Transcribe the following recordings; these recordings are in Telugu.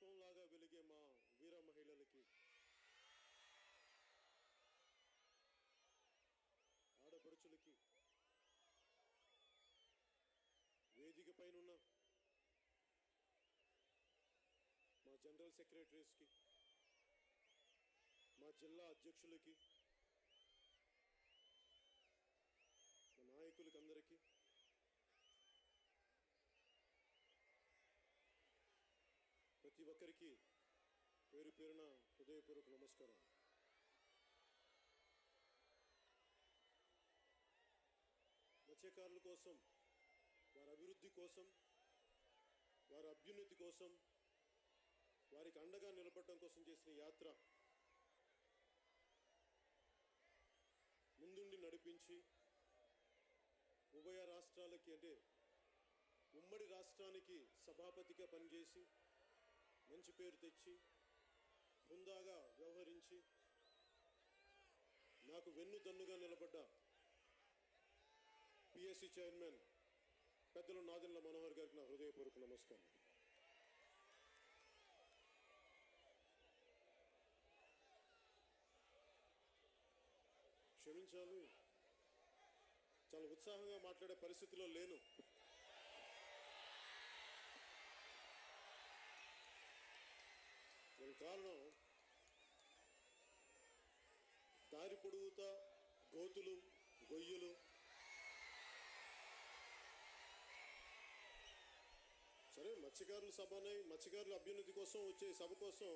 దీపంలాగా వెలిగే మా వీర మహిళలకి, ఆడపడుచులకి, వేదిక పైనున్న మా జనరల్ సెక్రటరీస్కి, మా జిల్లా అధ్యక్షులకి, మా నాయకులకి అందరికీ ప్రతి ఒక్కరికి పేరు పేరున హృదయపూర్వక నమస్కారం. మత్స్యకారుల కోసం, వారి అభివృద్ధి కోసం, వారి అభ్యున్నతి కోసం, వారికి అండగా నిలబడడం కోసం చేసిన యాత్ర ముందుండి నడిపించి ఉభయ రాష్ట్రాలకి, అంటే ఉమ్మడి రాష్ట్రానికి సభాపతిగా పనిచేసి మంచి పేరు తెచ్చి హుందాగా వ్యవహరించి నాకు వెన్నుదన్నుగా నిలబడ్డ పిఎస్సి చైర్మన్ పెద్దలు నాదెండ్ల మనోహర్ గారికి నా హృదయపూర్వక నమస్కారం. క్షమించాలి, చాలా ఉత్సాహంగా మాట్లాడే పరిస్థితిలో లేను. దీనికి కారణం దారి పొడుగుతా గోతులు, గొయ్యలు, సరే మత్స్యకారుల సభని, మత్స్యకారుల అభ్యున్నతి కోసం వచ్చే సభ కోసం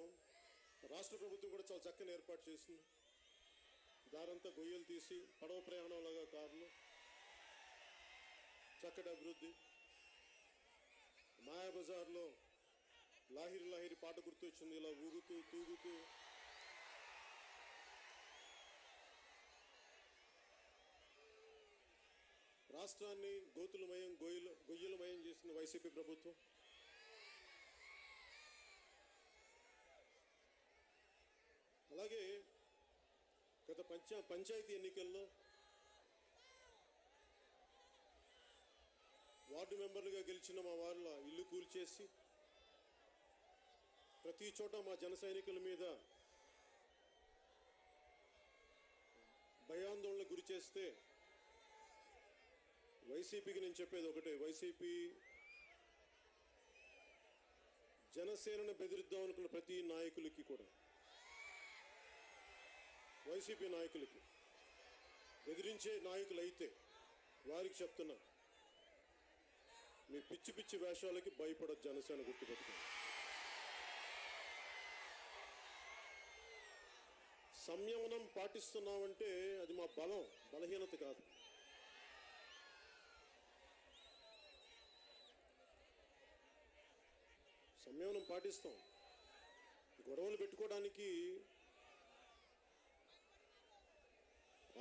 రాష్ట్ర ప్రభుత్వం కూడా చాలా చక్కని ఏర్పాటు చేసింది. దారంతా గొయ్యలు తీసి పడవ ప్రయాణంలాగా కార్లు, చక్కటి అభివృద్ధి. మాయాబజార్లో లాహిరి లాహిరి పాట గుర్తొచ్చింది, ఇలా ఊగుతూ తూగుతూ. రాష్ట్రాన్ని గోతులమయం, గొయ్యలమయం చేసిన వైసీపీ ప్రభుత్వం అలాగే గత పంచాయతీ ఎన్నికల్లో వార్డు మెంబర్లుగా గెలిచిన మా వాళ్ళ ఇల్లు కూల్చేసి ప్రతి చోట మా జన సైనికుల మీద భయాందోళన గురి చేస్తే వైసీపీకి నేను చెప్పేది ఒకటే, వైసీపీ జనసేనను బెదిరిద్దాం అనుకున్న ప్రతి నాయకులకి కూడా, వైసీపీ నాయకులకి, బెదిరించే నాయకులు అయితే వారికి చెప్తున్నా, మీ పిచ్చి పిచ్చి వేషాలకి భయపడదు జనసేన, గుర్తుపెట్టుకోండి. సంయమనం పాటిస్తున్నామంటే అది మా బలహీనత కాదు. సంయమనం పాటిస్తాం. గొడవలు పెట్టుకోవడానికి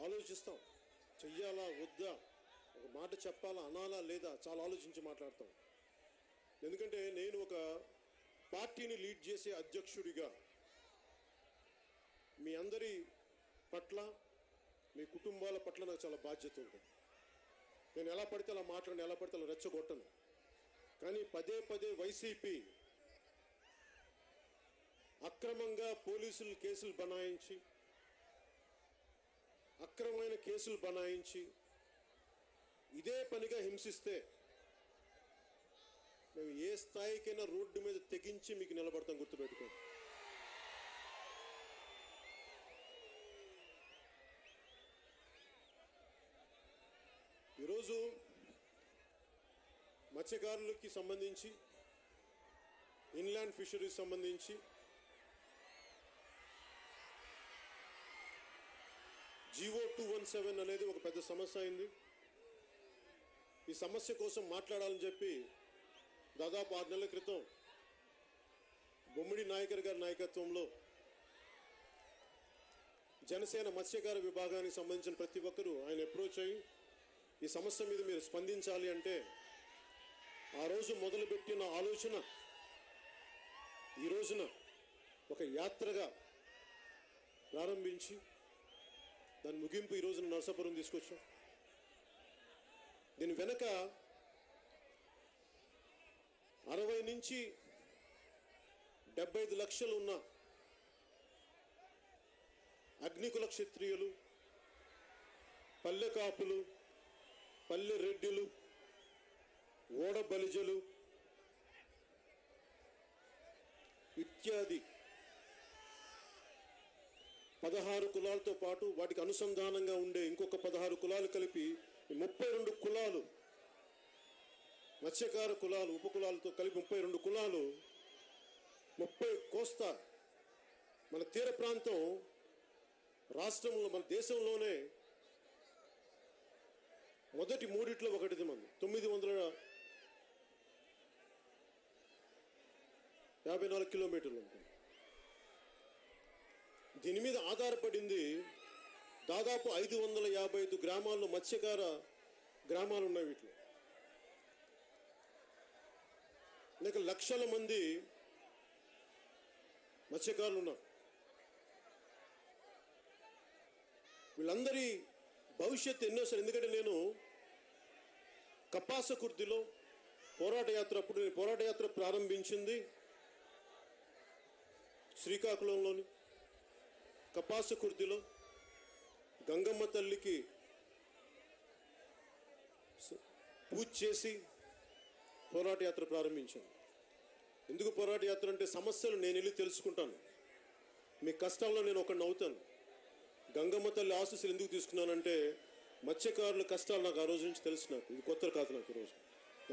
ఆలోచిస్తాం, చెయ్యాలా వద్దా, ఒక మాట చెప్పాలా అనాలా లేదా, చాలా ఆలోచించి మాట్లాడతాం. ఎందుకంటే నేను ఒక పార్టీని లీడ్ చేసే అధ్యక్షుడిగా మీ అందరి పట్ల, మీ కుటుంబాల పట్ల నాకు చాలా బాధ్యత ఉంది. నేను ఎలా పడితే అలా మాట్లాడను, ఎలా పడితే అలా రెచ్చగొట్టను. కానీ పదే పదే వైసీపీ అక్రమంగా పోలీసులు కేసులు బనాయించి, అక్రమమైన కేసులు బనాయించి ఇదే పనిగా హింసిస్తే మేము ఏ స్థాయికైనా రోడ్డు మీద తెగించి మీకు నిలబడతాం, గుర్తుపెట్టుకోండి. ఈరోజు మత్స్యకారులకి సంబంధించి, ఇన్లాండ్ ఫిషరీస్ సంబంధించి జీవో 217 అనేది ఒక పెద్ద సమస్య అయింది. ఈ సమస్య కోసం మాట్లాడాలని చెప్పి దాదాపు 6 నెలల క్రితం బొమ్మిడి నాయకర్ గారి నాయకత్వంలో జనసేన మత్స్యకార విభాగానికి సంబంధించిన ప్రతి ఒక్కరూ ఆయన అప్రోచ్ అయ్యి ఈ సమస్య మీద మీరు స్పందించాలి అంటే, ఆ రోజు మొదలుపెట్టిన ఆలోచన ఈ రోజున ఒక యాత్రగా ప్రారంభించి దాని ముగింపు ఈ రోజున నరసాపురం తీసుకొచ్చాం. దీని వెనక 60 నుంచి 75 లక్షలు ఉన్న అగ్నికుల క్షత్రియులు, పల్లె కాపులు, పల్లె రెడ్డిలు, ఓడ బలిజలు ఇత్యాది 16 కులాలతో పాటు వాటికి అనుసంధానంగా ఉండే ఇంకొక 16 కులాలు కలిపి 32 కులాలు, మత్స్యకార కులాలు, ఉపకులాలతో కలిపి 32 కులాలు, 30 కోస్తా మన తీర ప్రాంతం రాష్ట్రంలో, మన దేశంలోనే మొదటి మూడిట్లో ఒకటిది. మన 954 కిలోమీటర్లు ఉంటుంది. దీని మీద ఆధారపడింది దాదాపు 555 గ్రామాల్లో మత్స్యకార గ్రామాలు ఉన్నాయి. వీటిలో ఇంకా లక్షల మంది మత్స్యకారులు ఉన్నారు. వీళ్ళందరి భవిష్యత్తు ఎన్నోసారి, ఎందుకంటే నేను కపాసకుర్తిలో పోరాట యాత్ర, అప్పుడు నేను పోరాట యాత్ర ప్రారంభించింది శ్రీకాకుళంలోని కపాసకుర్తిలో గంగమ్మ తల్లికి పూజ చేసి పోరాట యాత్ర ప్రారంభించాను. ఎందుకు పోరాట యాత్ర అంటే సమస్యలు నేను వెళ్ళి తెలుసుకుంటాను, మీ కష్టాల్లో నేను ఒకడిని అవుతాను. గంగమ్మ తల్లి ఆశీస్సులు ఎందుకు తీసుకున్నానంటే మత్స్యకారుల కష్టాలు నాకు ఆ రోజు నుంచి తెలుసు. నాకు ఇది కొత్త కాదు. నాకు ఈరోజు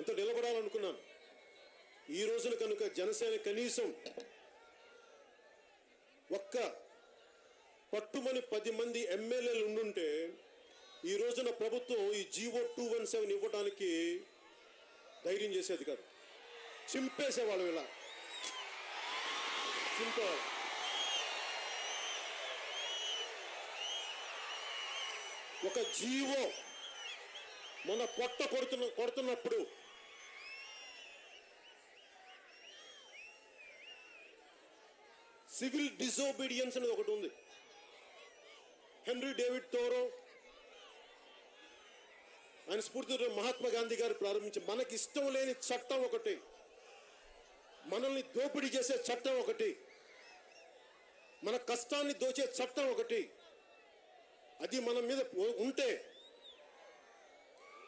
ఎంత నిలబడాలనుకున్నాను. ఈ రోజున కనుక జనసేన కనీసం ఒక్క పట్టుమని 10 మంది ఎమ్మెల్యేలు ఉండుంటే ఈ రోజున ప్రభుత్వం ఈ జీవో 217 ఇవ్వడానికి ధైర్యం చేసేది కాదు. చింపేసేవాళ్ళు, ఇలా చింపేవాళ్ళు. ఒక జీవో మన పొట్ట కొడుతున్నప్పుడు సివిల్ డిసోబీడియన్స్ అనేది ఒకటి ఉంది. హెన్రీ డేవిడ్ థోరో ఆయన స్ఫూర్తితో మహాత్మా గాంధీ గారు ప్రారంభించి, మనకి ఇష్టం లేని చట్టం ఒకటి, మనల్ని దోపిడీ చేసే చట్టం ఒకటి, మన కష్టాన్ని దోచే చట్టం ఒకటి, అది మన మీద ఉంటే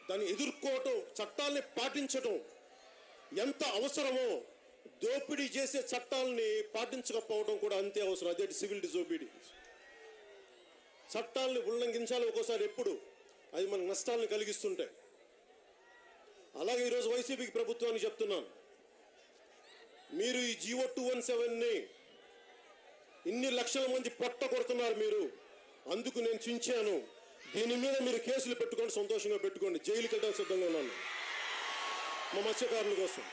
దాన్ని ఎదుర్కోవటం, చట్టాలని పాటించటం ఎంత అవసరమో దోపిడీ చేసే చట్టాలని పాటించకపోవడం కూడా అంతే అవసరం. అదే సివిల్ డిసోబీడియన్స్. చట్టాలని ఉల్లంఘించాలి ఒక్కోసారి, ఎప్పుడు అది మనకు నష్టాలను కలిగిస్తుంటాయి. అలాగే ఈరోజు వైసీపీకి ప్రభుత్వానికి చెప్తున్నాను, మీరు ఈ జీవో 217ని ఇన్ని లక్షల మంది పొట్ట కొడుతున్నారు మీరు, అందుకు నేను చించాను. దీని మీద మీరు కేసులు పెట్టుకోండి, సంతోషంగా పెట్టుకోండి, జైలుకి వెళ్ళడానికి సిద్ధంగా ఉన్నాను మా మత్స్యకారుల కోసం.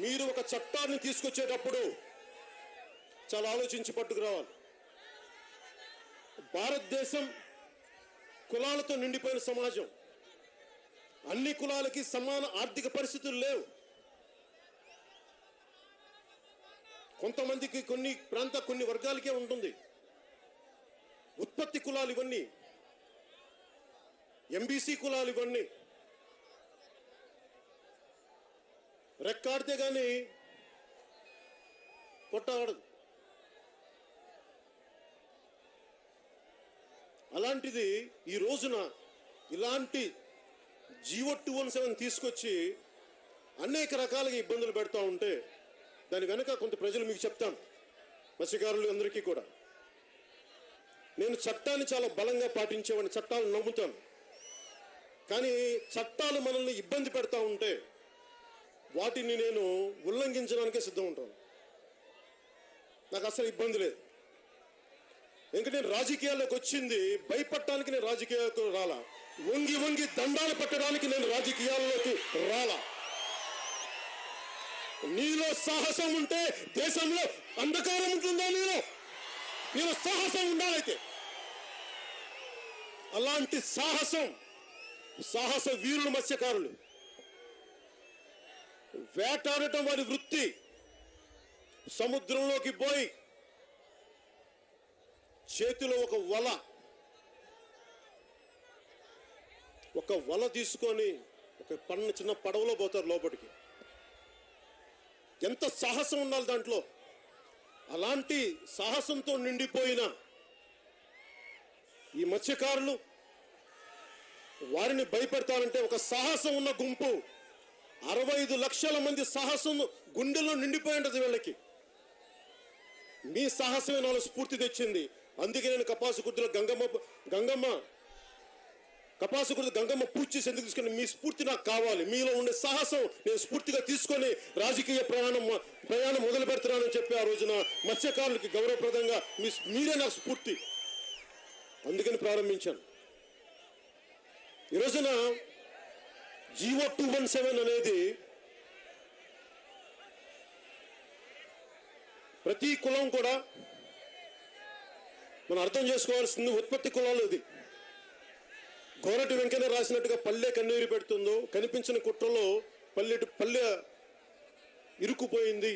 మీరు ఒక చట్టాన్ని తీసుకొచ్చేటప్పుడు చాలా ఆలోచించి పట్టుకురావాలి. భారతదేశం కులాలతో నిండిపోయిన సమాజం. అన్ని కులాలకి సమాన ఆర్థిక పరిస్థితులు లేవు. కొంతమందికి, కొన్ని వర్గాలకే ఉంటుంది. ఉత్పత్తి కులాలు ఇవన్నీ, ఎంబీసీ కులాలు ఇవన్నీ. రెక్కాడితే కానీ కొట్టబడదు. అలాంటిది ఈ రోజున ఇలాంటి జీవో 217 తీసుకొచ్చి అనేక రకాలుగా ఇబ్బందులు పెడతా ఉంటే దాని వెనక కొంత ప్రజలు మీకు చెప్తాను, మత్స్యకారులు అందరికీ కూడా. నేను చట్టాన్ని చాలా బలంగా పాటించేవాడిని, చట్టాలను నమ్ముతాను. కానీ చట్టాలు మనల్ని ఇబ్బంది పెడతా ఉంటే వాటిని నేను ఉల్లంఘించడానికే సిద్ధం ఉంటాను. నాకు అసలు ఇబ్బంది లేదు. ఎందుకంటే నేను రాజకీయాల్లోకి వచ్చింది భయపడటానికి, నేను రాజకీయాలకు రాలా. వంగి వంగి దండాలు పట్టడానికి నేను రాజకీయాల్లోకి రాలా. నీలో సాహసం ఉంటే దేశంలో అంధకారం ఉంటుందా? నీలో సాహసం ఉండాలైతే. అలాంటి సాహస వీరులు మత్స్యకారులు. వేటాడటం వారి వృత్తి. సముద్రంలోకి పోయి చేతిలో ఒక వల తీసుకొని ఒక చిన్న పడవలో పోతారు లోపలికి. ఎంత సాహసం ఉండాలి దాంట్లో. అలాంటి సాహసంతో నిండిపోయిన ఈ మత్స్యకారులు, వారిని భయపెడతారంటే ఒక సాహసం ఉన్న గుంపు, 65 లక్షల మంది సాహసం గుండెల్లో నిండిపోయి ఉంటుంది వీళ్ళకి. మీ సాహసమే నాలో స్ఫూర్తి తెచ్చింది. అందుకే నేను కపాసుకుర్తిలో గంగమ్మ పూజ చేసి ఎందుకు తీసుకుని, మీ స్ఫూర్తి నాకు కావాలి. మీలో ఉండే సాహసం నేను స్ఫూర్తిగా తీసుకొని రాజకీయ ప్రయాణం మొదలు పెడుతున్నానని చెప్పి ఆ రోజున మత్స్యకారులకి గౌరవప్రదంగా మీరే నాకు స్ఫూర్తి, అందుకని ప్రారంభించాను. ఈ రోజున జీవో 217 అనేది ప్రతి కులం కూడా మనం అర్థం చేసుకోవాల్సింది, ఉత్పత్తి కులాలు ఇది. గోరటి వెంకన్న రాసినట్టుగా పల్లె కన్నీరు పెడుతుందో, కనిపించిన కుట్రలో పల్లె ఇరుక్కుపోయింది,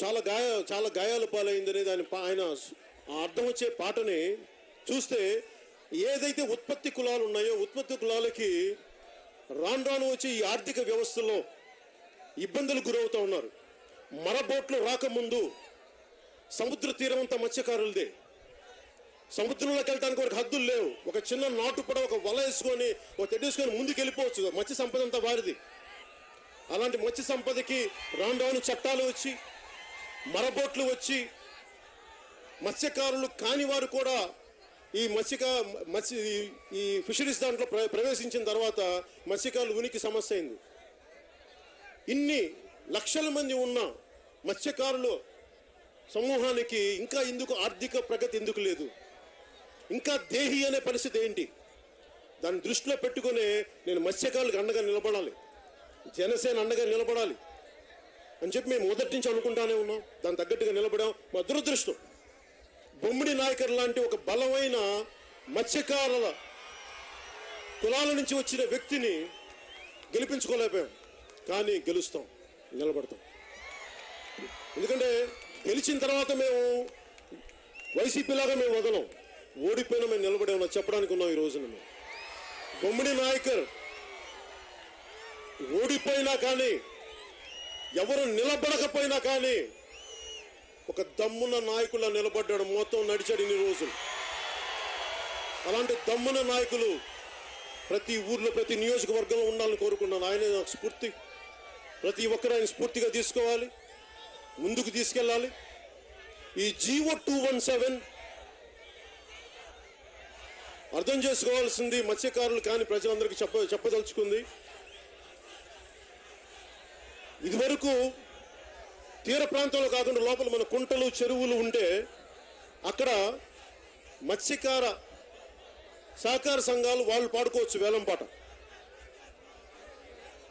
చాలా గాయాలు పాలైంది అనేది ఆయన అర్థం వచ్చే పాటని చూస్తే, ఏదైతే ఉత్పత్తి కులాలు ఉన్నాయో ఉత్పత్తి కులాలకి రాను వచ్చి ఈ ఆర్థిక వ్యవస్థలో ఇబ్బందులు గురవుతూ ఉన్నారు. మరబోట్లు రాకముందు సముద్ర తీరం అంతా మత్స్యకారులదే. సముద్రంలోకి వెళ్ళడానికి ఒక హద్దులు లేవు. ఒక చిన్న నాటు పడ, ఒక వల వేసుకొని, ఒక తెడ్డేసుకొని ముందుకు వెళ్ళిపోవచ్చు. మత్స్య సంపద అంతా వారిది. అలాంటి మత్స్య సంపదకి రాను చట్టాలు వచ్చి, మరబోట్లు వచ్చి, మత్స్యకారులు కాని వారు కూడా ఈ ఈ ఫిషరీస్ దాంట్లో ప్రవేశించిన తర్వాత మత్స్యకారులు ఉనికి సమస్య అయింది. ఇన్ని లక్షల మంది ఉన్న మత్స్యకారులు సమూహానికి ఇంకా ఎందుకు ఆర్థిక ప్రగతి ఎందుకు లేదు? ఇంకా దేహి అనే పరిస్థితి ఏంటి? దాన్ని దృష్టిలో పెట్టుకునే నేను మత్స్యకారులకు అండగా నిలబడాలి, జనసేన అండగా నిలబడాలి అని చెప్పి మేము మొదటి నుంచి అనుకుంటానే ఉన్నాం. దాని తగ్గట్టుగా నిలబడాం. మా దురదృష్టం, బొమ్మిడి నాయకర్ లాంటి ఒక బలమైన మత్స్యకారుల కులాల నుంచి వచ్చిన వ్యక్తిని గెలిపించుకోలేకపోయాం. కానీ గెలుస్తాం, నిలబడతాం. ఎందుకంటే గెలిచిన తర్వాత మేము వైసీపీ లాగా మేము వదలం. ఓడిపోయినా మేము నిలబడే ఉన్నా చెప్పడానికి ఉన్నాం. ఈ రోజున మేము బొమ్మిడి నాయకర్ ఓడిపోయినా కానీ, ఎవరు నిలబడకపోయినా కానీ, ఒక దమ్మున నాయకుల నిలబడ్డాడు, మొత్తం నడిచాడు ఇన్ని రోజులు. అలాంటి దమ్మున నాయకులు ప్రతి ఊర్లో, ప్రతి నియోజకవర్గంలో ఉండాలని కోరుకున్నాను. ఆయనే నాకు స్ఫూర్తి. ప్రతి ఒక్కరు ఆయన స్ఫూర్తిగా తీసుకోవాలి, ముందుకు తీసుకెళ్ళాలి. ఈ జీవో 217 అర్థం చేసుకోవాల్సింది మత్స్యకారులు కానీ ప్రజలందరికీ చెప్పదలుచుకుంది. ఇదివరకు తీర ప్రాంతంలో కాకుండా లోపల మన కుంటలు, చెరువులు ఉంటే అక్కడ మత్స్యకార సహకార సంఘాలు వాళ్ళు పాడుకోవచ్చు వేలం పాట.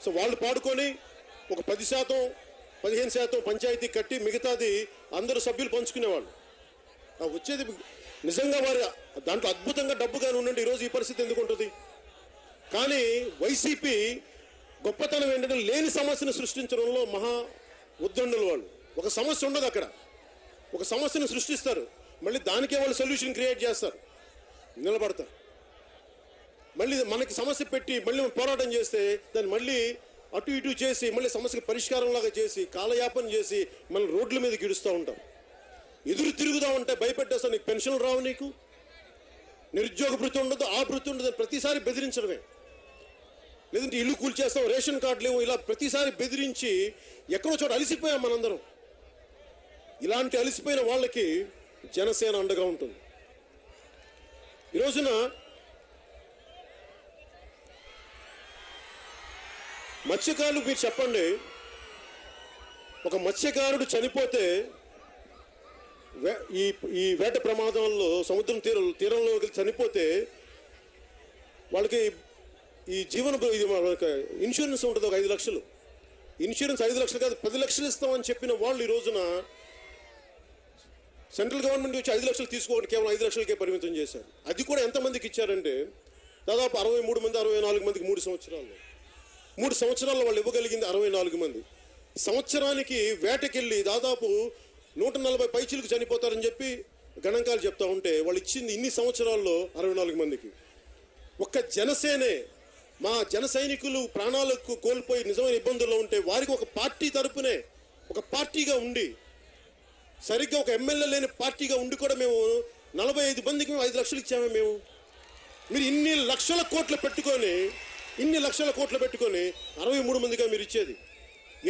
సో వాళ్ళు పాడుకొని ఒక 10%, 15% పంచాయతీ కట్టి మిగతాది అందరూ సభ్యులు పంచుకునేవాళ్ళు. వచ్చేది నిజంగా వారి దాంట్లో అద్భుతంగా డబ్బుగానే ఉండండి. ఈరోజు ఈ పరిస్థితి ఎందుకు ఉంటుంది? కానీ వైసీపీ గొప్పతనం ఏంటంటే లేని సమస్యను సృష్టించడంలో మహా ఉద్దండులు వాళ్ళు. ఒక సమస్య ఉండదు అక్కడ, ఒక సమస్యను సృష్టిస్తారు, మళ్ళీ దానికే వాళ్ళు సొల్యూషన్ క్రియేట్ చేస్తారు, నిలబడతారు. మళ్ళీ మనకి సమస్య పెట్టి మళ్ళీ పోరాటం చేస్తే దాన్ని మళ్ళీ అటు ఇటు చేసి మళ్ళీ సమస్యకి పరిష్కారంలాగా చేసి కాలయాపన చేసి మన రోడ్ల మీద గిడుస్తూ ఉంటాం. ఎదురు తిరుగుతూ ఉంటే భయపెట్టేస్తాను, నీకు పెన్షన్లు రావు, నీకు నిరుద్యోగ భృతి ఉండదు, ఆ భృతి ఉండదు, ప్రతిసారి బెదిరించడమే. లేదంటే ఇల్లు కూల్చేస్తాం, రేషన్ కార్డు లేవు, ఇలా ప్రతిసారి బెదిరించి ఎక్కడో చోట అలసిపోయాం మనందరం. ఇలాంటి అలసిపోయిన వాళ్ళకి జనసేన అండగా ఉంటుంది. ఈ రోజున మత్స్యకారులు మీరు చెప్పండి, ఒక మత్స్యకారుడు చనిపోతే ఈ వేట ప్రమాదంలో సముద్రం తీరంలో చనిపోతే వాళ్ళకి ఈ జీవన ఇన్సూరెన్స్ ఉంటుంది, ఒక 5 లక్షలు. ఇన్సూరెన్స్ 5 లక్షలు కాదు 10 లక్షలు ఇస్తామని చెప్పిన వాళ్ళు ఈ రోజున సెంట్రల్ గవర్నమెంట్ వచ్చి 5 లక్షలు తీసుకోవడం కేవలం 5 లక్షలకే పరిమితం చేశారు. అది కూడా ఎంతమందికి ఇచ్చారంటే దాదాపు 63 మంది 64 మందికి 3 సంవత్సరాల్లో. 3 సంవత్సరాల్లో వాళ్ళు ఇవ్వగలిగింది 64 మంది. సంవత్సరానికి వేటకెళ్ళి దాదాపు 140 పైచీలకు చనిపోతారని చెప్పి గణాంకాలు చెప్తా ఉంటే వాళ్ళు ఇచ్చింది ఇన్ని సంవత్సరాల్లో 64 మందికి. ఒక్క జనసేనే మా జన సైనికులు ప్రాణాలకు కోల్పోయి నిజమైన ఇబ్బందుల్లో ఉంటే వారికి ఒక పార్టీ తరపునే ఒక పార్టీగా ఉండి, సరిగ్గా ఒక ఎమ్మెల్యే లేని పార్టీగా ఉండి కూడా మేము 45 మందికి మేము 5 లక్షలు ఇచ్చామే మేము. మీరు ఇన్ని లక్షల కోట్లు పెట్టుకొని 63 మందిగా మీరు ఇచ్చేది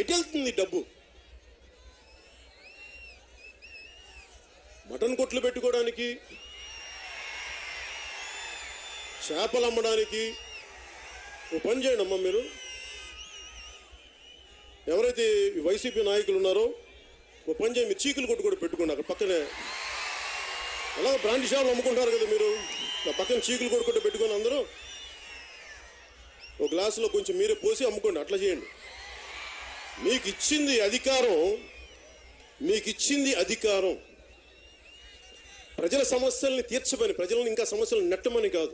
ఎటు వెళ్తుంది డబ్బు? మటన్ కొట్లు పెట్టుకోవడానికి, చేపలు అమ్మడానికి. ఓ పని చేయండి అమ్మ, మీరు ఎవరైతే వైసీపీ నాయకులు ఉన్నారో ఓ పని చేయండి, మీరు చీకులు కొట్టు కూడా పెట్టుకోండి అక్కడ పక్కనే. అలాగే బ్రాండ్ షాపులు అమ్ముకుంటారు కదా మీరు, ఆ పక్కన చీకులు కొట్టుకుంటూ పెట్టుకొని అందరూ ఒక గ్లాసులో కొంచెం మీరే పోసి అమ్ముకోండి. అట్లా చేయండి. మీకు ఇచ్చింది అధికారం ప్రజల సమస్యల్ని తీర్చమని, ప్రజలను ఇంకా సమస్యలు నెట్టమని కాదు.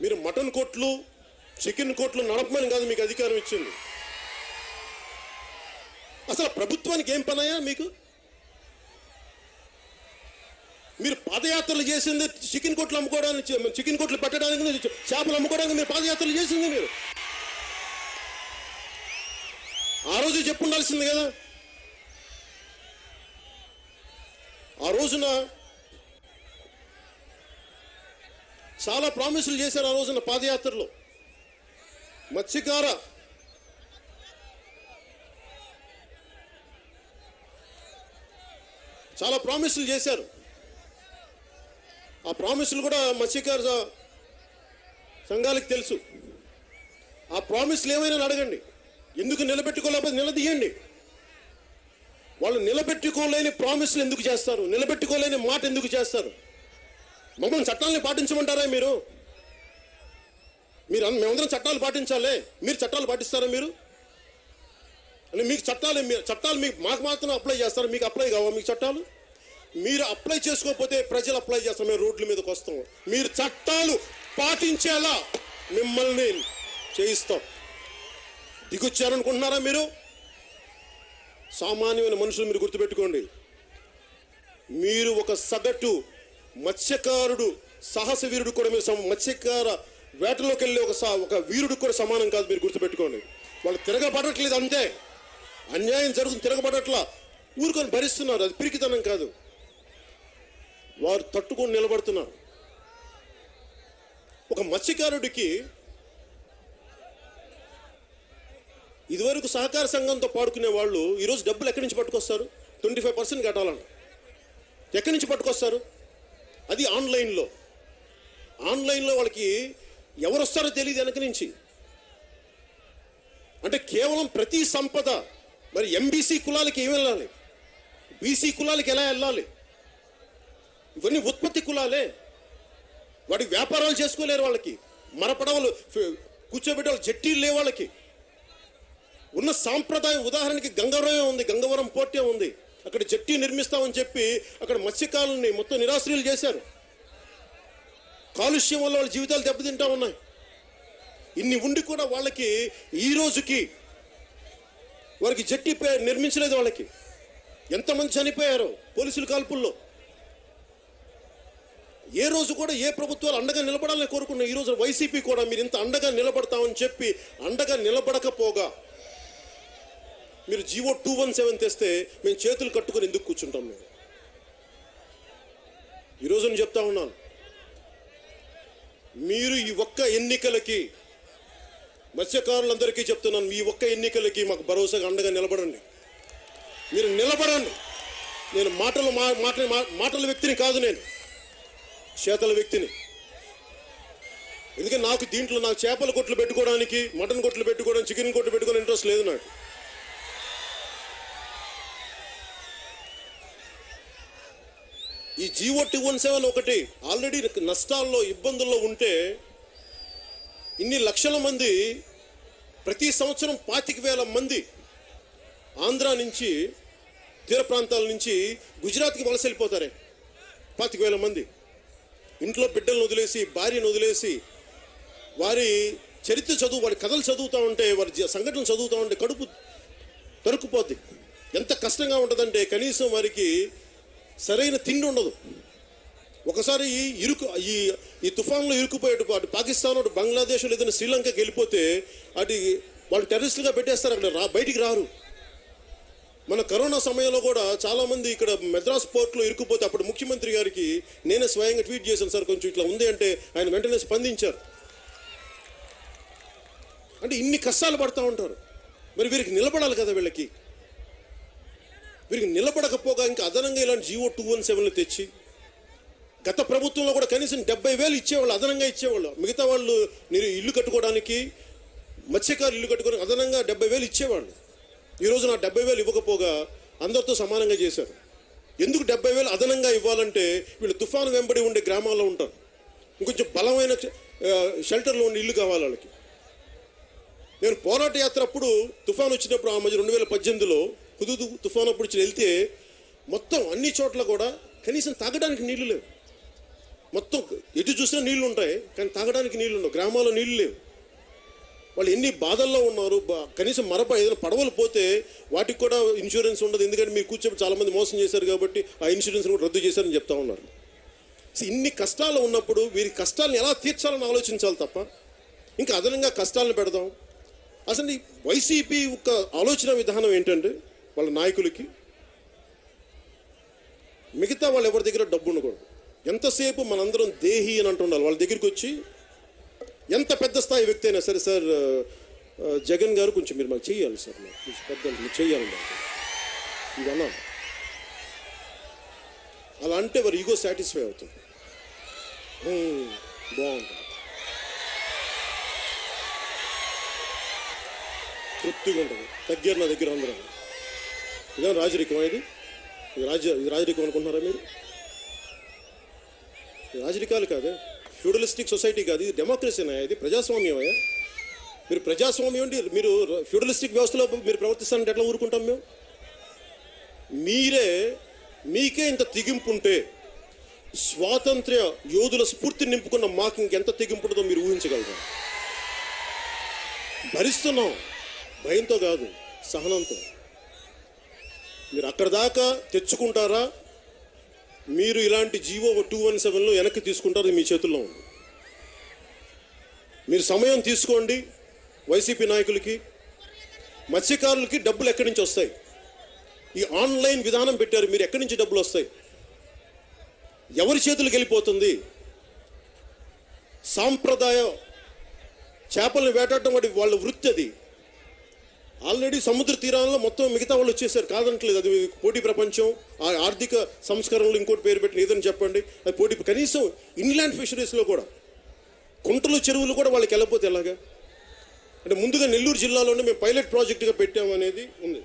మీరు మటన్ కోట్లు, చికెన్ కోట్లు నడపమని కాదు మీకు అధికారం ఇచ్చింది. అసలు ప్రభుత్వానికి ఏం పనయా మీకు? మీరు పాదయాత్రలు చేసింది చికెన్ కోట్లు అమ్ముకోవడానికి, చికెన్ కోట్లు పెట్టడానికి, చేపలు అమ్ముకోవడానికి మీరు పాదయాత్రలు చేసింది. మీరు ఆ రోజు చెప్పుండాల్సింది కదా. ఆ రోజున చాలా ప్రామిసులు చేశారు. ఆ రోజున పాదయాత్రలో మత్స్యకార చాలా ప్రామిసులు చేశారు. ఆ ప్రామిసులు కూడా మత్స్యకార సంఘాలకు తెలుసు. ఆ ప్రామిసులు ఏమైనా అడగండి, ఎందుకు నిలబెట్టుకోలేకపోతే నిలదీయండి. వాళ్ళు నిలబెట్టుకోలేని ప్రామిసులు ఎందుకు చేస్తారు? నిలబెట్టుకోలేని మాట ఎందుకు చేస్తారు? మమ్మల్ని చట్టాలని పాటించమంటారా మీరు? మేమందరం చట్టాలు పాటించాలి, మీరు చట్టాలు పాటిస్తారా? మీరు అంటే మీకు చట్టాలు మీకు మాకు మాత్రం అప్లై చేస్తారు, మీకు అప్లై కావా మీకు చట్టాలు? మీరు అప్లై చేసుకోకపోతే ప్రజలు అప్లై చేస్తారు, మేము రోడ్ల మీదకి వస్తాం. మీరు చట్టాలు పాటించేలా మిమ్మల్ని చేయిస్తాం. దిగొచ్చారనుకుంటున్నారా మీరు? సామాన్యమైన మనుషులు మీరు గుర్తుపెట్టుకోండి. మీరు ఒక సగటు మత్స్యకారుడు, సాహస వీరుడు కూడా, మీరు మత్స్యకార వేటలోకి వెళ్ళే ఒక వీరుడు కూడా సమానం కాదు. మీరు గుర్తుపెట్టుకోండి. వాళ్ళు తిరగబడట్లేదు అంతే, అన్యాయం జరుగుతుంది, తిరగబడట్లా, ఊరుకొని భరిస్తున్నారు. అది పిరికితనం కాదు, వారు తట్టుకొని నిలబడుతున్నారు. ఒక మత్స్యకారుడికి ఇదివరకు సహకార సంఘంతో పాడుకునే వాళ్ళు ఈరోజు డబ్బులు ఎక్కడి నుంచి పట్టుకొస్తారు? 25% కట్టాలంట. ఎక్కడి నుంచి పట్టుకొస్తారు? అది ఆన్లైన్లో వాళ్ళకి ఎవరు వస్తారో తెలియదు వెనక నుంచి. అంటే కేవలం ప్రతి సంపద మరి ఎంబీసీ కులాలకి ఏమి వెళ్ళాలి, బీసీ కులాలకి ఎలా వెళ్ళాలి? ఇవన్నీ ఉత్పత్తి కులాలే. వాడి వ్యాపారాలు చేసుకోలేరు. వాళ్ళకి మరపడవలు కూర్చోబెట్టే జట్టీలు లేవు. వాళ్ళకి ఉన్న సాంప్రదాయం, ఉదాహరణకి గంగవరం ఉంది, గంగవరం పోర్టే ఉంది. అక్కడ జట్టి నిర్మిస్తామని చెప్పి అక్కడ మత్స్యకారుల్ని మొత్తం నిరాశ్రయులు చేశారు. కాలుష్యం వల్ల వాళ్ళ జీవితాలు దెబ్బతింటా ఉన్నాయి. ఇన్ని ఉండి కూడా వాళ్ళకి ఈ రోజుకి వారికి జట్టి నిర్మించలేదు. వాళ్ళకి ఎంతమంది చనిపోయారో పోలీసుల కాల్పుల్లో. ఏ రోజు కూడా ఏ ప్రభుత్వాలు అండగా నిలబడాలని కోరుకున్నాయి. ఈ రోజు వైసీపీ కూడా మీరు ఇంత అండగా నిలబడతామని చెప్పి అండగా నిలబడకపోగా మీరు జీవో 217 తెస్తే మేము చేతులు కట్టుకొని ఎందుకు కూర్చుంటాం? మేము ఈరోజు నేను చెప్తా ఉన్నాను, మీరు ఈ ఒక్క ఎన్నికలకి, మత్స్యకారులందరికీ చెప్తున్నాను, ఈ ఒక్క ఎన్నికలకి మాకు భరోసాగా అండగా నిలబడండి. మీరు నిలబడండి. నేను మాటల వ్యక్తిని కాదు, నేను చేతల వ్యక్తిని. ఎందుకంటే నాకు దీంట్లో నాకు చేపల కొట్లు పెట్టుకోవడానికి, మటన్ కొట్లు పెట్టుకోవడానికి, చికెన్ కొట్లు పెట్టుకోవడానికి ఇంట్రెస్ట్ లేదు నాకు. ఈ జీవో 217 ఒకటి ఆల్రెడీ నష్టాల్లో, ఇబ్బందుల్లో ఉంటే ఇన్ని లక్షల మంది, ప్రతి సంవత్సరం 25,000 మంది ఆంధ్ర నుంచి, తీర ప్రాంతాల నుంచి గుజరాత్కి వలస వెళ్ళిపోతారే. 25,000 మంది ఇంట్లో బిడ్డలను వదిలేసి, భార్యను వదిలేసి, వారి చరిత్ర వారి కథలు చదువుతూ ఉంటే, వారి సంఘటనలు చదువుతూ ఉంటే కడుపు తరుక్కుపోద్ది. ఎంత కష్టంగా ఉంటుందంటే కనీసం వారికి సరైన తిండి ఉండదు. ఒకసారి ఈ తుఫాన్లో ఇరుక్కుపోయేటప్పుడు అటు పాకిస్తాన్ అటు బంగ్లాదేశ్ లేదంటే శ్రీలంకకి వెళ్ళిపోతే అటు వాళ్ళు టెర్రరిస్టులుగా పెట్టేస్తారు, అక్కడ బయటికి రారు. మన కరోనా సమయంలో కూడా చాలామంది ఇక్కడ మెద్రాస్ పోర్ట్లో ఇరుక్కుపోతే అప్పుడు ముఖ్యమంత్రి గారికి నేనే స్వయంగా ట్వీట్ చేశాను, సార్ కొంచెం ఇట్లా ఉంది అంటే ఆయన వెంటనే స్పందించారు. అంటే ఇన్ని కష్టాలు పడుతూ ఉంటారు. మరి వీరికి నిలబడాలి కదా, వీరికి నిలబడకపోగా ఇంకా అదనంగా ఇలాంటి జీవో 217 తెచ్చి, గత ప్రభుత్వంలో కూడా కనీసం 70,000 ఇచ్చేవాళ్ళు, అదనంగా ఇచ్చేవాళ్ళు. మిగతా వాళ్ళు ఇల్లు కట్టుకోవడానికి, మత్స్యకారులు ఇల్లు కట్టుకోవడానికి అదనంగా 70,000 ఇచ్చేవాళ్ళు. ఈరోజు నా 70,000 ఇవ్వకపోగా అందరితో సమానంగా చేశారు. ఎందుకు 70,000 అదనంగా ఇవ్వాలంటే వీళ్ళు తుఫాను వెంబడి ఉండే గ్రామాల్లో ఉంటారు, ఇంకొంచెం బలమైన షెల్టర్లో ఉండే ఇల్లు కావాలి వాళ్ళకి. నేను పోరాట యాత్ర అప్పుడు తుఫాను వచ్చినప్పుడు ఆ మధ్య 2018లో హుదూద్ తుఫాను అప్పుడు వెళ్తే మొత్తం అన్ని చోట్ల కూడా కనీసం తాగడానికి నీళ్లు లేవు. మొత్తం ఎటు చూసినా నీళ్లు ఉంటాయి కానీ తాగడానికి నీళ్లు ఉండవు, గ్రామాల్లో నీళ్లు లేవు. వాళ్ళు ఎన్ని బాధల్లో ఉన్నారు. కనీసం ఏదైనా పడవలు పోతే వాటికి కూడా ఇన్సూరెన్స్ ఉండదు, ఎందుకంటే మీరు కూర్చొని చాలామంది మోసం చేశారు కాబట్టి ఆ ఇన్సూరెన్స్ కూడా రద్దు చేశారని చెప్తా ఉన్నారు. ఇన్ని కష్టాలు ఉన్నప్పుడు వీరి కష్టాలను ఎలా తీర్చాలని ఆలోచించాలి తప్ప ఇంకా అదనంగా కష్టాలను పెడదాం. అసలు ఈ వైసీపీ ఒక ఆలోచన విధానం ఏంటంటే వాళ్ళ నాయకులకి మిగతా వాళ్ళు ఎవరి దగ్గర డబ్బు ఉండకూడదు. ఎంతసేపు మనందరం దేహి అని అంటుండాలి. వాళ్ళ దగ్గరికి వచ్చి ఎంత పెద్ద స్థాయి వ్యక్తి అయినా సరే, సార్ జగన్ గారు కొంచెం మీరు మాకు చేయాలి సార్, మాకు పెద్దలు మీరు చేయాలి మాకు ఇవన్నా, అలా అంటే వారు ఈగో సాటిస్ఫై అవుతుంది, బాగుంటుంది, తృప్తిగా ఉంటుంది. తగ్గారు నా దగ్గర అందరూ. ఇదే రాజరికం, ఇది రాజరికం అనుకుంటున్నారా మీరు? రాజరికాలు కాదే, ఫ్యూడలిస్టిక్ సొసైటీ కాదు, ఇది డెమోక్రసీనా, ఇది ప్రజాస్వామ్యమయ్యా. మీరు ప్రజాస్వామ్యం అంటే మీరు ఫ్యూడలిస్టిక్ వ్యవస్థలో మీరు ప్రవర్తిస్తానంటే ఎట్లా ఊరుకుంటాం మేము? మీకే ఇంత తెగింపు ఉంటే స్వాతంత్ర్య యోధుల స్ఫూర్తిని నింపుకున్న మాకు ఇంకెంత తెగింపు ఉంటుందో మీరు ఊహించగలరా? భరిస్తున్నాం, భయంతో కాదు, సహనంతో. మీరు అక్కడ దాకా తెచ్చుకుంటారా, మీరు ఇలాంటి జీవో 217లో వెనక్కి తీసుకుంటారు, మీ చేతుల్లో ఉంది. మీరు సమయం తీసుకోండి. వైసీపీ నాయకులకి, మత్స్యకారులకి డబ్బులు ఎక్కడి నుంచి వస్తాయి? ఈ ఆన్లైన్ విధానం పెట్టారు, మీరు ఎక్కడి నుంచి డబ్బులు వస్తాయి? ఎవరి చేతులకు వెళ్ళిపోతుంది? సాంప్రదాయ చేపలను వేటాడటం వాటి వాళ్ళ వృత్తి అది. ఆల్రెడీ సముద్ర తీరాల్లో మొత్తం మిగతా వాళ్ళు వచ్చేసారు, కాదనట్లేదు. అది పోటీ ప్రపంచం, ఆ ఆర్థిక సంస్కరణలు ఇంకోటి పేరు పెట్టిన ఏదని చెప్పండి, అది పోటీ. కనీసం ఇన్లాండ్ ఫిషరీస్లో కూడా కుంటలు చెరువులు కూడా వాళ్ళకి వెళ్ళకపోతే ఎలాగా? అంటే ముందుగా నెల్లూరు జిల్లాలోనే మేము పైలట్ ప్రాజెక్టుగా పెట్టామనేది ఉంది.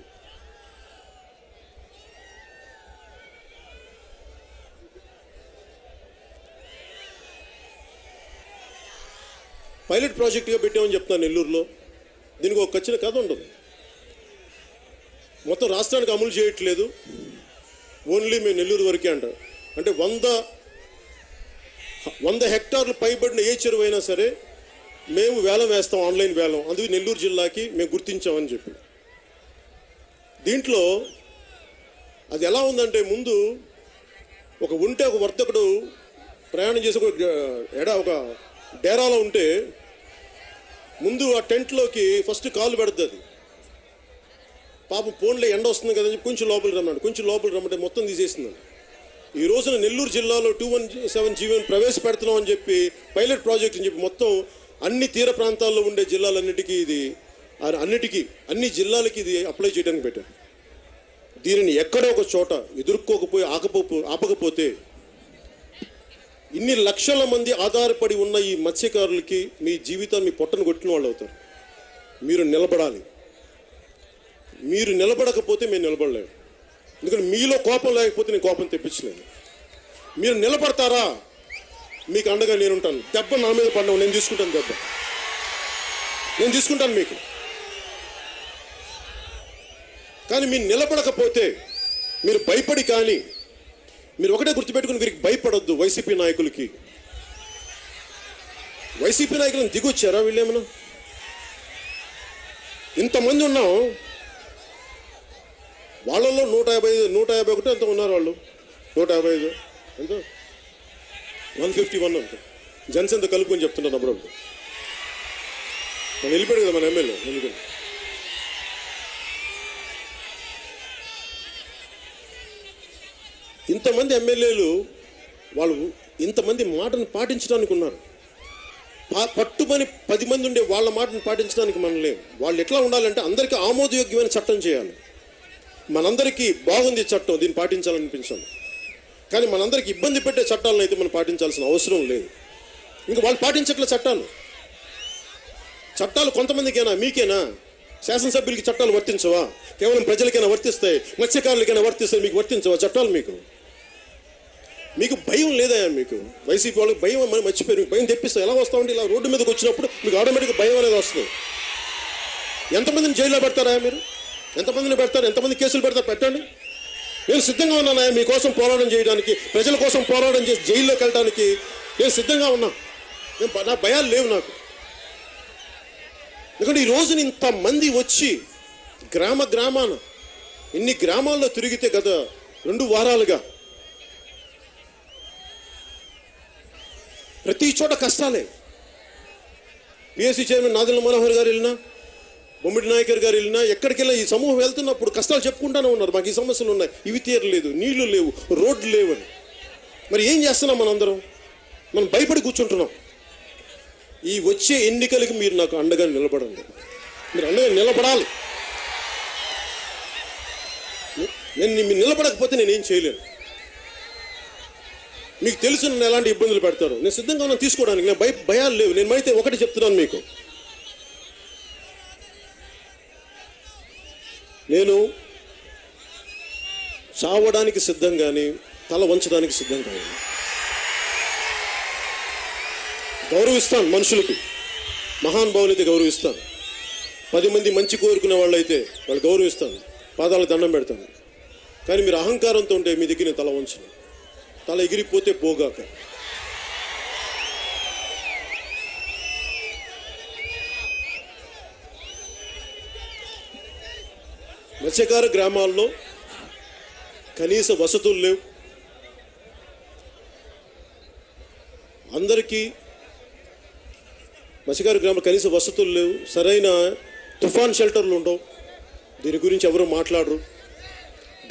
పైలట్ ప్రాజెక్టుగా పెట్టామని చెప్తాను నెల్లూరులో. దీనికి ఒక ఖచ్చిత కథ ఉండదు. మొత్తం రాష్ట్రానికి అమలు చేయట్లేదు, ఓన్లీ మేము నెల్లూరు వరకే అంటారు. అంటే 100 హెక్టార్లు పైబడిన ఏ చెరువు అయినా సరే మేము వేలం వేస్తాం, ఆన్లైన్ వేలం. అందుకే నెల్లూరు జిల్లాకి మేము గుర్తించామని చెప్పి. దీంట్లో అది ఎలా ఉందంటే, ముందు ఒక వర్తకుడు ప్రయాణం చేసి ఒక డేరాలో ఉంటే ముందు ఆ టెంట్లోకి ఫస్ట్ కాలు పెడుతుంది. పాపం ఫోన్లో ఎండ వస్తుంది కదని చెప్పి కొంచెం లోపలికి రమ్మంటే మొత్తం తీసేసిందండి. ఈ రోజున నెల్లూరు జిల్లాలో 217 జీవోని ప్రవేశపెడుతున్నాం అని చెప్పి పైలట్ ప్రాజెక్ట్ అని చెప్పి మొత్తం అన్ని తీర ప్రాంతాల్లో ఉండే జిల్లాలన్నిటికీ అన్ని జిల్లాలకి ఇది అప్లై చేయడానికి పెట్టారు. దీనిని ఎక్కడో ఒక చోట ఆపకపోతే ఇన్ని లక్షల మంది ఆధారపడి ఉన్న ఈ మత్స్యకారులకి మీ జీవితాన్ని, మీ పొట్టను కొట్టిన వాళ్ళు అవుతారు. మీరు నిలబడాలి. మీరు నిలబడకపోతే మేము నిలబడలేము. ఎందుకంటే మీలో కోపం లేకపోతే నేను కోపం తెప్పించలేను. మీరు నిలబడతారా? మీకు అండగా నేనుంటాను. దెబ్బ నా మీద పడినావు, నేను తీసుకుంటాను. దెబ్బ నేను తీసుకుంటాను మీకు. కానీ మీరు నిలబడకపోతే, మీరు భయపడి, కానీ మీరు ఒకటే గుర్తుపెట్టుకుని, వీరికి భయపడొద్దు. వైసీపీ నాయకులకి, వైసీపీ నాయకులను దిగొచ్చారా వీళ్ళేమన్నా? ఇంతమంది ఉన్నాం, వాళ్ళల్లో 151 ఎంత ఉన్నారు వాళ్ళు, 155 ఎంతో 151 అనుకో జనసేనతో కలుపుకొని చెప్తున్నాను అప్పుడప్పుడు. వెళ్ళిపోయాడు కదా మన ఎమ్మెల్యే ఎందుకని. ఇంతమంది ఎమ్మెల్యేలు వాళ్ళు ఇంతమంది మాటను పాటించడానికి ఉన్నారు. పట్టుమని 10 మంది ఉండే వాళ్ళ మాటను పాటించడానికి మనం లేవు. వాళ్ళు ఎట్లా ఉండాలంటే అందరికీ ఆమోదయోగ్యమైన చట్టం చేయాలి. మనందరికీ బాగుంది చట్టం, దీన్ని పాటించాలనిపించాలి. కానీ మనందరికీ ఇబ్బంది పెట్టే చట్టాలను అయితే మనం పాటించాల్సిన అవసరం లేదు. ఇంకా వాళ్ళు పాటించట్లే చట్టాలు కొంతమందికైనా, మీకేనా? శాసనసభ్యులకి చట్టాలు వర్తించవా? కేవలం ప్రజలకైనా వర్తిస్తాయి, మత్స్యకారులకైనా వర్తిస్తాయి, మీకు వర్తించవా చట్టాలు? మీకు భయం లేదా? మీకు వైసీపీ వాళ్ళకి భయం అని మర్చిపోయారు. మీకు భయం తెప్పిస్తాయి. ఎలా వస్తామంటే ఇలా రోడ్డు మీదకి వచ్చినప్పుడు మీకు ఆటోమేటిక్గా భయం అనేది వస్తుంది. ఎంతమందిని జైల్లో పెడతారా మీరు? ఎంతమందిని పెడతారు? ఎంతమంది కేసులు పెడతారు? పెట్టండి. నేను సిద్ధంగా ఉన్నాను మీకోసం పోరాటం చేయడానికి, ప్రజల కోసం పోరాటం చేసి జైల్లోకి వెళ్ళడానికి నేను సిద్ధంగా ఉన్నా. నా భయాలు లేవు నాకు. ఎందుకంటే ఈ రోజున ఇంతమంది వచ్చి గ్రామాన ఎన్ని గ్రామాల్లో తిరిగితే గత 2 వారాలుగా ప్రతి చోట కష్టాలే. పిఎస్సి చైర్మన్ నాదెండ్ల మనోహర్ గారు వెళ్ళినా, బొమ్మిడి నాయకర్ గారు వెళ్ళినా, ఎక్కడికి వెళ్ళినా ఈ సమూహం వెళ్తున్నప్పుడు కష్టాలు చెప్పుకుంటానే ఉన్నారు. మాకు ఈ సమస్యలు ఉన్నాయి, ఇవి తీరలేదు, నీళ్లు లేవు, రోడ్లు లేవని. మరి ఏం చేస్తున్నాం మనందరం? మనం భయపడి కూర్చుంటున్నాం. ఈ వచ్చే ఎన్నికలకి మీరు నాకు అండగా నిలబడండి. మీరు అండగా నిలబడాలి. మీరు నిలబడకపోతే నేనేం చేయలేను. మీకు తెలుసు నన్ను ఎలాంటి ఇబ్బందులు పెడతారు. నేను సిద్ధంగా ఉన్నాను తీసుకోవడానికి. నేను భయాలు లేవు. నేను అయితే ఒకటి చెప్తున్నాను మీకు, నేను చావడానికి సిద్ధం కానీ తల వంచడానికి సిద్ధం కాదు. గౌరవిస్తాను మనుషులకి, మహానుభావులైతే గౌరవిస్తాను. 10 మంది మంచి కోరుకునే వాళ్ళు అయితే వాళ్ళు గౌరవిస్తాను, పాదాలకు దండం పెడతాను. కానీ మీరు అహంకారంతో ఉంటే మీ దగ్గర నేను తల వంచను. తల ఎగిరిపోతే పోగాక. మత్స్యకార గ్రామాల్లో కనీస వసతులు లేవు. అందరికీ మత్స్యకార గ్రామాల్లో కనీస వసతులు లేవు. సరైన తుఫాన్ షెల్టర్లు ఉండవు. దీని గురించి ఎవరు మాట్లాడరు.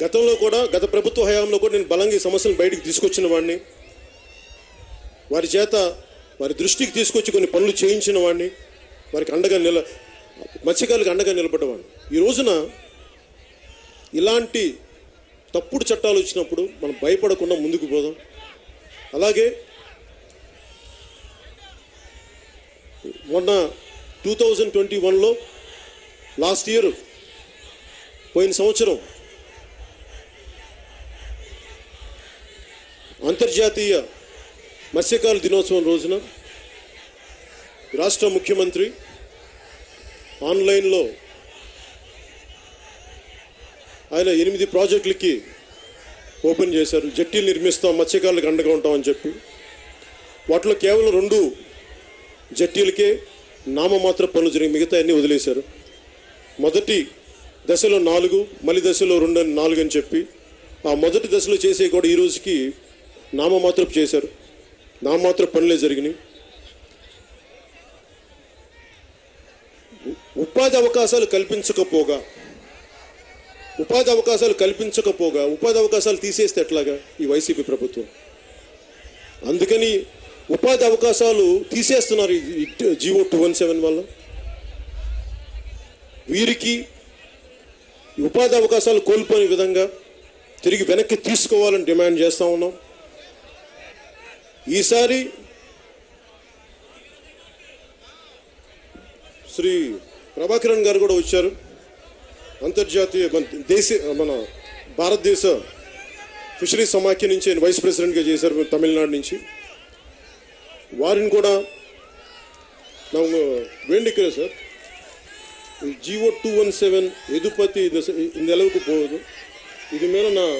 గతంలో కూడా, గత ప్రభుత్వ హయాంలో కూడా నేను బలంగా ఈ సమస్యలను బయటికి తీసుకొచ్చిన వాడిని. వారి చేత వారి దృష్టికి తీసుకొచ్చి కొన్ని పనులు చేయించిన వాడిని. వారికి అండగా మత్స్యకారులకు అండగా నిలబడ్డవాడిని. ఈ రోజున ఇలాంటి తప్పుడు చట్టాలు వచ్చినప్పుడు మనం భయపడకుండా ముందుకు పోదాం. అలాగే మొన్న 2021లో లాస్ట్ ఇయర్, పోయిన సంవత్సరం అంతర్జాతీయ మత్స్యకారుల దినోత్సవం రోజున రాష్ట్ర ముఖ్యమంత్రి ఆన్లైన్లో ఆయన 8 ప్రాజెక్టులకి ఓపెన్ చేశారు. జట్టీలు నిర్మిస్తాం, మత్స్యకారులకు అండగా ఉంటామని చెప్పి. వాటిలో కేవలం 2 జట్టీలకే నామమాత్ర పనులు జరిగి మిగతా అన్నీ వదిలేశారు. మొదటి దశలో 4, మళ్ళీ దశలో 2 అని 4 అని చెప్పి ఆ మొదటి దశలో చేసే కూడా ఈ రోజుకి నామమాత్రపు చేశారు. నామమాత్ర పనులే జరిగినాయి. ఉపాధి అవకాశాలు కల్పించకపోగా ఉపాధి అవకాశాలు తీసేస్తే ఎట్లాగా ఈ వైసీపీ ప్రభుత్వం? అందుకని ఉపాధి అవకాశాలు తీసేస్తున్నారు ఈ జీవో 217 వల్ల. వీరికి ఉపాధి అవకాశాలు కోల్పోయే విధంగా తిరిగి వెనక్కి తీసుకోవాలని డిమాండ్ చేస్తూ ఉన్నాం. ఈసారి శ్రీ ప్రభాకరన్ గారు కూడా వచ్చారు. అంతర్జాతీయ మన భారతదేశ ఫిషరీస్ సమాఖ్య నుంచి ఆయన వైస్ ప్రెసిడెంట్గా చేశారు తమిళనాడు నుంచి. వారిని కూడా ನಾವು வேண்டிக்கிறோம் சார். ஜிஓ 217 எது பற்றி இந்த அளவுக்கு போகுது, இது மேலே நான்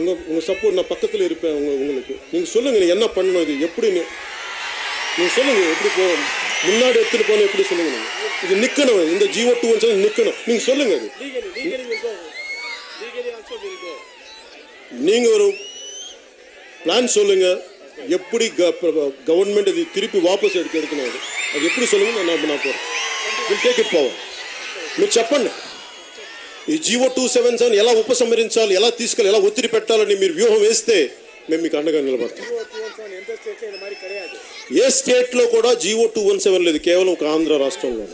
உங்கள் சப்போர்ட், நான் பக்கத்தில் இருப்பேன். உங்களுக்கு நீங்கள் சொல்லுங்கள் என்ன பண்ணணும், இது எப்படி நீங்கள் சொல்லுங்கள், எப்படி போகணும், முன்னாடி எடுத்துகிட்டு போகணும், எப்படி சொல்லுங்கள். இது நிற்கணும், இந்த ஜிஓ 217 நிற்கணும். நீங்கள் சொல்லுங்கள். அது நீங்கள் பிளான் சொல்லுங்க, எப்படி கவர்மெண்ட் அது திருப்பி வாபஸ் எடுக்கிறது அது எப்படி சொல்லுங்க, நான் போகிறேன். Will take it forward. మీరు చెప్పండి ఈ జీవో 277 ఎలా ఉపసంహరించాలి, ఎలా తీసుకెళ్ళి, ఎలా ఒత్తిడి పెట్టాలని మీరు వ్యూహం వేస్తే మేము మీకు అండగా నిలబడతాం. ఏ స్టేట్లో కూడా జీవో 217 లేదు, కేవలం ఒక ఆంధ్ర రాష్ట్రంలో.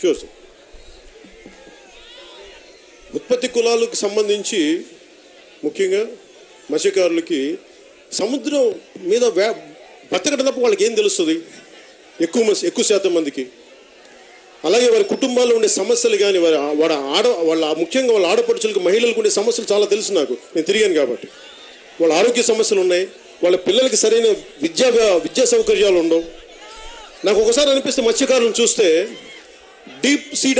Sure sir. ఉత్పత్తి కులాలకు సంబంధించి ముఖ్యంగా మత్స్యకారులకి సముద్రం మీద బతకడం తప్ప వాళ్ళకి ఏం తెలుస్తుంది ఎక్కువ శాతం మందికి. అలాగే వారి కుటుంబాల్లో ఉండే సమస్యలు కానీ వాళ్ళ ముఖ్యంగా వాళ్ళ ఆడపడుచులకు, మహిళలకు ఉండే సమస్యలు చాలా తెలుసు నాకు, నేను తిరిగాను కాబట్టి. వాళ్ళ ఆరోగ్య సమస్యలు ఉన్నాయి, వాళ్ళ పిల్లలకి సరైన విద్యా సౌకర్యాలు ఉండవు. నాకు ఒకసారి అనిపిస్తే మత్స్యకారులను చూస్తే డీప్ సీ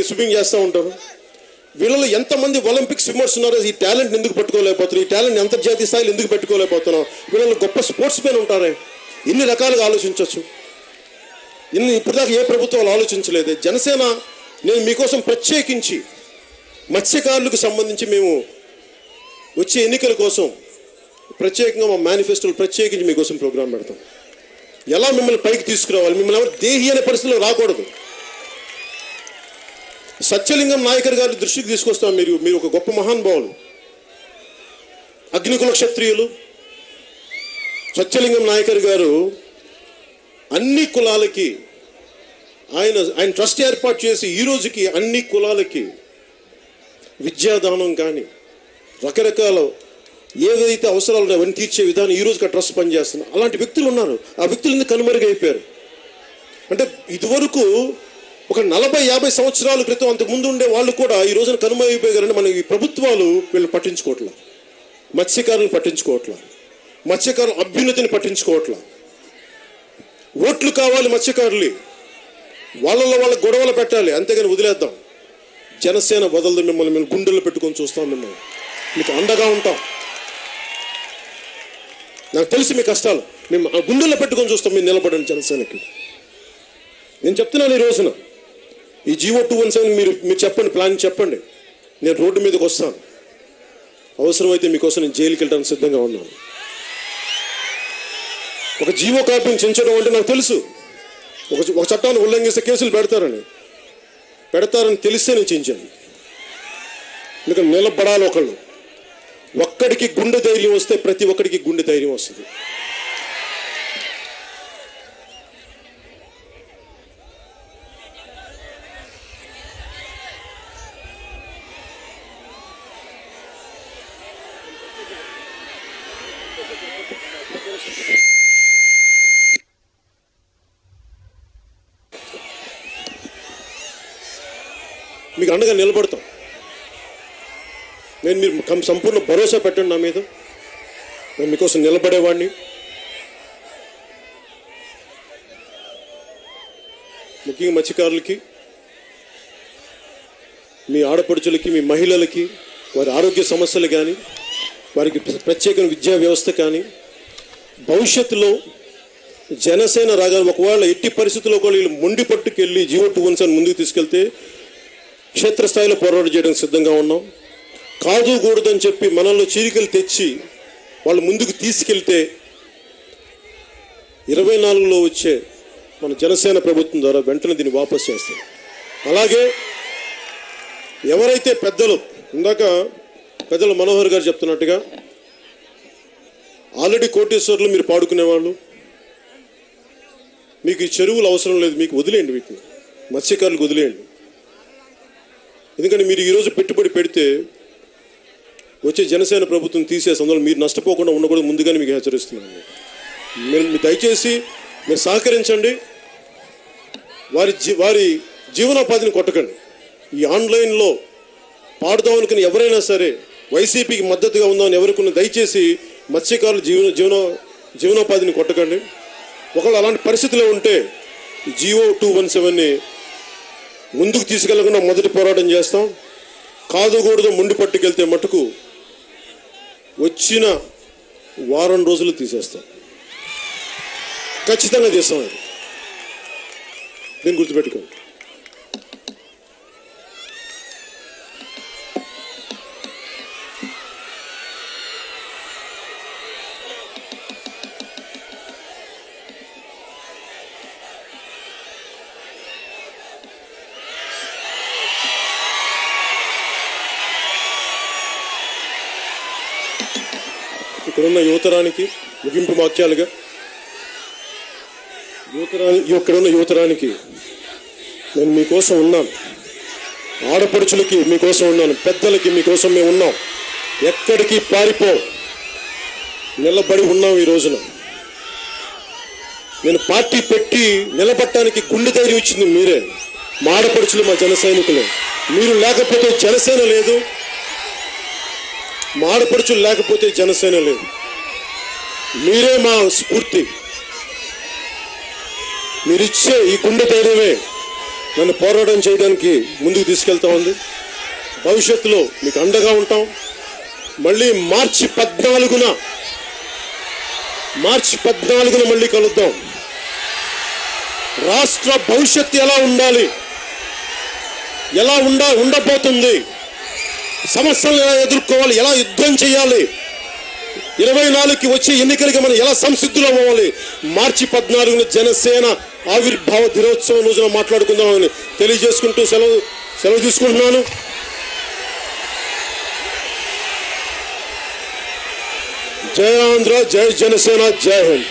స్విమ్మింగ్ చేస్తూ ఉంటారు. వీళ్ళలో ఎంతమంది ఒలింపిక్ స్విమ్మర్స్ ఉన్నారో ఈ టాలెంట్ ఎందుకు పట్టుకోలేకపోతున్నారు, ఈ టాలెంట్ అంతర్జాతీయ స్థాయిలో ఎందుకు పెట్టుకోలేకపోతున్నాం. వీళ్ళలో గొప్ప స్పోర్ట్స్ మెన్ ఉంటారే, ఇన్ని రకాలుగా ఆలోచించవచ్చు. ఇప్పటిదాకా ఏ ప్రభుత్వాలు ఆలోచించలేదు. జనసేన నేను మీకోసం ప్రత్యేకించి మత్స్యకారులకు సంబంధించి మేము వచ్చే ఎన్నికల కోసం ప్రత్యేకంగా మా మేనిఫెస్టోలు ప్రత్యేకించి మీకోసం ప్రోగ్రాం పెడతాం. ఎలా మిమ్మల్ని పైకి తీసుకురావాలి, మిమ్మల్ని ఎవరు దేహి అనే పరిస్థితిలో రాకూడదు. సత్యలింగం నాయకర్ గారి దృష్టికి తీసుకొస్తాం. మీరు ఒక గొప్ప మహానుభావులు, అగ్నికుల క్షత్రియులు. సత్యలింగం నాయకర్ గారు అన్ని కులాలకి ఆయన ట్రస్ట్ ఏర్పాటు చేసి ఈ రోజుకి అన్ని కులాలకి విద్యాదానం కానీ రకరకాల ఏదైతే అవసరాలు ఉన్నాయో అవన్నీ తీర్చే విధానం ఈ రోజుకి ఆ ట్రస్ట్ పనిచేస్తున్నారు. అలాంటి వ్యక్తులు ఉన్నారు. ఆ వ్యక్తులు ఎందుకు కనుమరుగైపోయారు అంటే ఇదివరకు ఒక 40-50 సంవత్సరాల క్రితం అంతకు ముందు ఉండే వాళ్ళు కూడా ఈ రోజున కనుమరుగైపోయారంటే మన ఈ ప్రభుత్వాలు వీళ్ళని పట్టించుకోవట్లా, మత్స్యకారులను పట్టించుకోవట్లా, మత్స్యకారుల అభ్యున్నతిని పట్టించుకోవట్లా. ఓట్లు కావాలి మత్స్యకారులు, వాళ్ళ గొడవలు పెట్టాలి, అంతేగాని వదిలేద్దాం. జనసేన వదలదు మిమ్మల్ని, మేము గుండెల్లో పెట్టుకొని చూస్తాం, మిమ్మల్ని మీకు అండగా ఉంటాం. నాకు తెలిసి మీ కష్టాలు మేము గుండెల్లో పెట్టుకొని చూస్తాం. మీరు నిలబడండి జనసేనకి. నేను చెప్తున్నాను ఈ రోజున ఈ జీవో 217 మీరు చెప్పండి, ప్లాన్ చెప్పండి. నేను రోడ్డు మీదకి వస్తాను, అవసరమైతే మీకోసం నేను జైలుకి వెళ్ళడానికి సిద్ధంగా ఉన్నాను. ఒక జీవో కాపీని చించడం అంటే నాకు తెలుసు, ఒక చట్టాన్ని ఉల్లంఘిస్తే కేసులు పెడతారని తెలిస్తే నేను చించాను. ఎందుకంటే నిలబడాలి ఒకళ్ళు. ఒక్కడికి గుండె ధైర్యం వస్తే ప్రతి ఒక్కడికి గుండె ధైర్యం వస్తుంది. మీకు అండగా నిలబడతాం. మీరు సంపూర్ణ భరోసా పెట్టండి నా మీద, నేను మీకోసం నిలబడేవాడిని. ముఖ్యంగా మత్స్యకారులకి, మీ ఆడపడుచులకి, మీ మహిళలకి వారి ఆరోగ్య సమస్యలు కానీ, వారికి ప్రత్యేక విద్యా వ్యవస్థ కానీ, భవిష్యత్తులో జనసేన రాగానే ఒకవేళ ఎట్టి పరిస్థితుల్లో కూడా వీళ్ళు మొండి పట్టుకెళ్ళి జీవో 217 ముందుకు తీసుకెళ్తే క్షేత్రస్థాయిలో పోరాటం చేయడానికి సిద్ధంగా ఉన్నాం. కాదు కూడదని చెప్పి మనల్లో చీరికలు తెచ్చి వాళ్ళు ముందుకు తీసుకెళ్తే 24లో వచ్చే మన జనసేన ప్రభుత్వం ద్వారా వెంటనే దీన్ని వాపస్ చేస్తాం. అలాగే ఎవరైతే ఇందాక పెద్దలు మనోహర్ గారు చెప్తున్నట్టుగా ఆల్రెడీ కోటేశ్వర్లు మీరు పాడుకునేవాళ్ళు, మీకు ఈ చెరువులు అవసరం లేదు, మీకు వదిలేయండి, వీటిని మత్స్యకారులకు వదిలేయండి. ఎందుకంటే మీరు ఈరోజు పెట్టుబడి పెడితే వచ్చే జనసేన ప్రభుత్వం తీసేసి అందులో మీరు నష్టపోకుండా ఉండకూడదు, ముందుగానే మీకు హెచ్చరిస్తున్నాను. మీరు దయచేసి మీరు సహకరించండి, వారి జీవనోపాధిని కొట్టకండి. ఈ ఆన్లైన్లో పాడుదాం అనుకుని ఎవరైనా సరే వైసీపీకి మద్దతుగా ఉందామని ఎవరికున్న దయచేసి మత్స్యకారుల జీవనోపాధిని కొట్టకండి. ఒకవేళ అలాంటి పరిస్థితిలో ఉంటే జీవో 217ని ముందుకు తీసుకెళ్లకుండా మొదటి పోరాటం చేస్తాం. కాదుకూడదు మొండి పట్టుకెళ్తే మటుకు వచ్చిన వారం రోజులు తీసేస్తాం, ఖచ్చితంగా చేస్తాం. అది దీన్ని గుర్తుపెట్టుకోండి. ఇక్కడున్న యువతరానికి ముగింపు వాక్యాలుగా ఇక్కడున్న యువతరానికి నేను మీకోసం ఉన్నాను, ఆడపడుచులకి మీకోసం ఉన్నాను, పెద్దలకి మీకోసం మేము ఉన్నాం. ఎక్కడికి పారిపో, నిలబడి ఉన్నాం. ఈ రోజున నేను పార్టీ పెట్టి నిలబడటానికి గుండె ధైర్యం ఇచ్చింది మీరే, మా ఆడపడుచులు, మా జన సైనికులు. మీరు లేకపోతే జనసేన లేదు, మా ఆడపడుచులు లేకపోతే జనసేన లేదు. మీరే మా స్ఫూర్తి. మీరిచ్చే ఈ గుండె ధైర్యమే నన్ను పోరాటం చేయడానికి ముందుకు తీసుకెళ్తా ఉంది. భవిష్యత్తులో మీకు అండగా ఉంటాం. మళ్ళీ మార్చి 14న మళ్ళీ కలుద్దాం. రాష్ట్ర భవిష్యత్తు ఎలా ఉండాలి, ఎలా ఉండబోతుంది, సమస్యలను ఎలా ఎదుర్కోవాలి, ఎలా యుద్ధం చేయాలి, 24కి వచ్చే ఎన్నికలకి మనం ఎలా సంసిద్ధులం అవ్వాలి, మార్చి 14న జనసేన ఆవిర్భావ దినోత్సవం రోజున మాట్లాడుకుందామని తెలియజేసుకుంటూ సెలవు తీసుకుంటున్నాను. జై ఆంధ్ర, జై జనసేన, జై హింద్.